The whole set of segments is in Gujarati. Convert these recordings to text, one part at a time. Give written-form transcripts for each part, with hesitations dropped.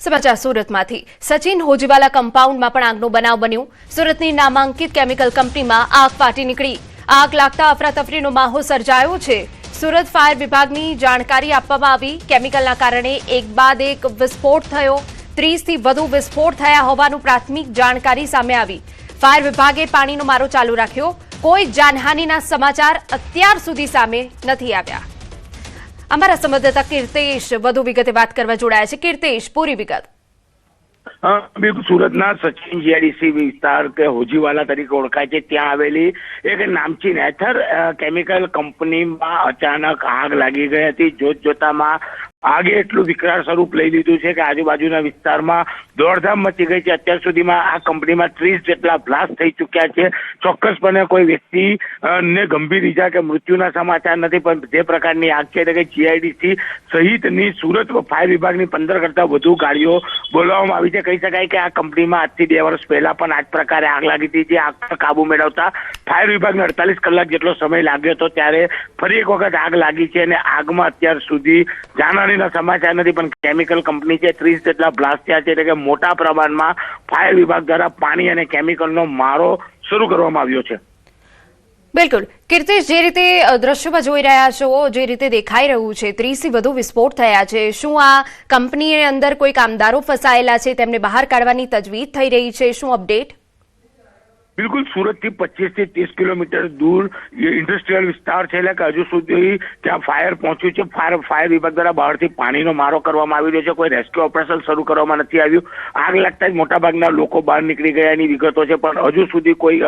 સમાચાર સુરતમાંથી સચિન હોજીવાલા કમ્પાઉન્ડમાં પણ આગનો બનાવ બન્યો। સુરતની નામાંકિત કેમિકલ કંપનીમાં આગ ફાટી નીકળી। આગ લાગતા અફરાતફરીનો માહોલ સર્જાયો છે। સુરત ફાયર વિભાગની જાણકારી આપવામાં આવી। કેમિકલના કારણે એક બાદ એક વિસ્ફોટ થયો। 30 થી વધુ વિસ્ફોટ થયા હોવાનું પ્રાથમિક જાણકારી સામે આવી। ફાયર વિભાગે પાણીનો મારો ચાલુ રાખ્યો। કોઈ જાનહાનિના સમાચાર અત્યાર સુધી સામે નથી આવ્યા। અમારા સંવાદદાતા કીર્તેશ વધુ વિગતે વાત કરવા જોડાયા છે। કીર્તેશ, પૂરી વિગત। બિલકુલ, સુરતના સચિન જીઆઈડીસી વિસ્તાર કે હોજીવાલા તરીકે ઓળખાય છે ત્યાં આવેલી એક નામચીન એથર કેમિકલ કંપનીમાં અચાનક આગ લાગી ગઈ હતી। જોતજોતામાં આગે એટલું વિકરાળ સ્વરૂપ લઈ લીધું છે કે આજુબાજુના વિસ્તારમાં દોડધામ મચી ગઈ છે। અત્યાર સુધીમાં આ કંપનીમાં 30 જેટલા બ્લાસ્ટ થઈ ચૂક્યા છે। ચોક્કસપણે કોઈ વ્યક્તિ ને ગંભીર ઈજા કે મૃત્યુના સમાચાર નથી, પણ જે પ્રકારની આગ છે એટલે કે જીઆઈડીસી સહિતની સુરત ફાયર વિભાગની 15 કરતા વધુ ગાડીઓ બોલાવવામાં આવી છે। કહી શકાય કે આ કંપનીમાં આજથી 2 વર્ષ પહેલા પણ આ જ પ્રકારે આગ લાગી હતી, જે આગ પર કાબુ મેળવતા ફાયર વિભાગને 48 કલાક જેટલો સમય લાગ્યો હતો। ત્યારે ફરી એક વખત આગ લાગી છે અને આગમાં અત્યાર સુધી જાનહાનિના સમાચાર નથી, પણ કેમિકલ કંપની છે 30 જેટલા બ્લાસ્ટ થયા છે, એટલે કે મોટા પ્રમાણમાં ફાયર વિભાગ દ્વારા પાણી અને કેમિકલનો મારો શરૂ કરવામાં આવ્યો છે। બિલકુલ કીર્તેશ, જે રીતે દ્રશ્યોમાં જોઈ રહ્યા છો, જે રીતે દેખાઈ રહ્યું છે, 30 થી વધુ વિસ્ફોટ થયા છે। શું આ કંપનીની અંદર કોઈ કામદારો ફસાયેલા છે, તેમને બહાર કાઢવાની તજવીજ થઈ રહી છે? શું અપડેટ? બિલકુલ, સુરતથી 25 થી 30 કિલોમીટર દૂર ઇન્ડસ્ટ્રીયલ વિસ્તાર છે, એટલે કે હજુ સુધી ત્યાં ફાયર પહોંચ્યું છે। ફાયર વિભાગ દ્વારા બહારથી પાણીનો મારો કરવામાં આવી રહ્યો છે। કોઈ રેસ્ક્યુ ઓપરેશન શરૂ કરવામાં નથી આવ્યું। આગ લાગતા જ મોટાભાગના લોકો બહાર નીકળી ગયાની વિગતો છે, પણ હજુ સુધી કોઈ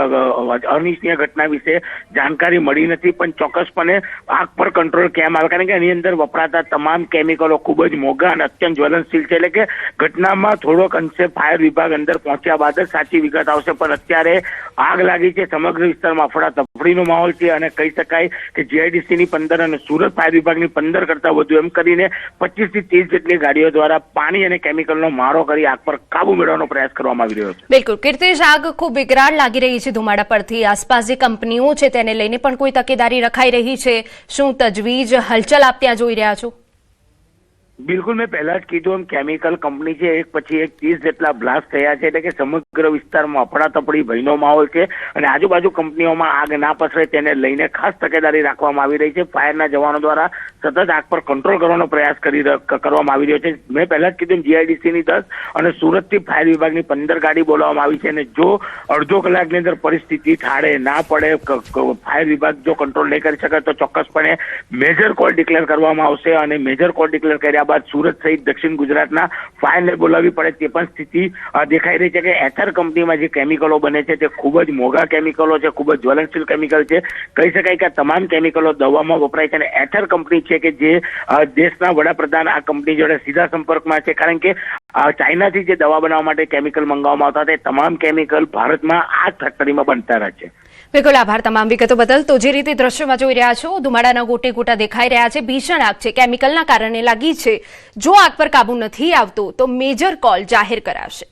અનિચ્છનીય ઘટના વિશે જાણકારી મળી નથી। પણ ચોક્કસપણે આગ પર કંટ્રોલ કેમ આવે, કારણ કે એની અંદર વપરાતા તમામ કેમિકલો ખૂબ જ મોંઘા અને અત્યંત જ્વલનશીલ છે, એટલે કે ઘટનામાં થોડોક અંશે ફાયર વિભાગ અંદર પહોંચ્યા બાદ જ સાચી વિગત આવશે। પણ અત્યારે આગ લાગી છે, સમગ્ર વિસ્તારમાં અફડાતફડીનો માહોલ છે અને કહી શકાય કે જીઆઈડીસીની 15 અને સુરત ફાયર વિભાગની 15 કરતા વધુ એમ કરીને 25 થી 30 જેટલી ગાડીઓ દ્વારા પાણી અને કેમિકલનો મારો કરી આગ પર કાબુ મેળવવાનો પ્રયાસ કરવામાં આવી રહ્યો છે। બિલકુલ કીર્તેશ, આગ ખૂબ વિકરાળ લાગી રહી છે ધુમાડા પરથી। આસપાસ જે કંપનીઓ છે તેને લઈને પણ કોઈ તકેદારી રખાઈ રહી છે? શું તજવીજ હલચલ આપ ત્યાં જોઈ રહ્યા છો? બિલકુલ, મેં પહેલા જ કીધું એમ કેમિકલ કંપની છે, એક પછી એક 30 જેટલા બ્લાસ્ટ થયા છે, એટલે કે સમગ્ર વિસ્તારમાં અફડાતફડી ભયનો માહોલ છે અને આજુબાજુ કંપનીઓમાં આગ ના પસરે તેને લઈને ખાસ તકેદારી રાખવામાં આવી રહી છે। ફાયરના જવાનો દ્વારા સતત આગ પર કંટ્રોલ કરવાનો પ્રયાસ કરવામાં આવી રહ્યો છે। મેં પહેલા જ કીધું જીઆઈડીસીની 10 અને સુરતથી ફાયર વિભાગની 15 ગાડી બોલાવવામાં આવી છે અને જો અડધો કલાકની અંદર પરિસ્થિતિ થાળે ના પડે, ફાયર વિભાગ જો કંટ્રોલ નહીં કરી શકે તો ચોક્કસપણે મેજર કોલ ડિક્લેર કરવામાં આવશે અને મેજર કોલ ડિક્લેર કર્યા બાદ સુરત સહિત દક્ષિણ ગુજરાતના ફાયરને બોલાવવી પડે તે પણ સ્થિતિ દેખાઈ રહી છે કે એથર કંપનીમાં જે કેમિકલો બને છે તે ખૂબ જ મોંઘા કેમિકલો છે, ખૂબ જ જ્વલનશીલ કેમિકલ છે। કહી શકાય કે તમામ કેમિકલો દવામાં વપરાય છે અને એથર કંપની છે કે જે દેશના વડાપ્રધાન આ કંપની જોડે સીધા સંપર્કમાં છે, કારણ કે ચાઇનાથી જે દવા બનાવવા માટે કેમિકલ મંગાવવામાં આવતા તે તમામ કેમિકલ ભારતમાં આ ફેક્ટરીમાં બનતા રહે છે। બિલકુલ, આભાર તમામ વિગતો બદલ। તો જે રીતે દ્રશ્યોમાં જોઈ રહ્યા છો, ધુમાડાના ગોટે ગોટા દેખાઈ રહ્યા છે। ભીષણ આગ છે, કેમિકલના કારણે લાગી છે। જો આગ પર કાબુ નથી આવતો તો મેજર કોલ જાહેર કરાશે।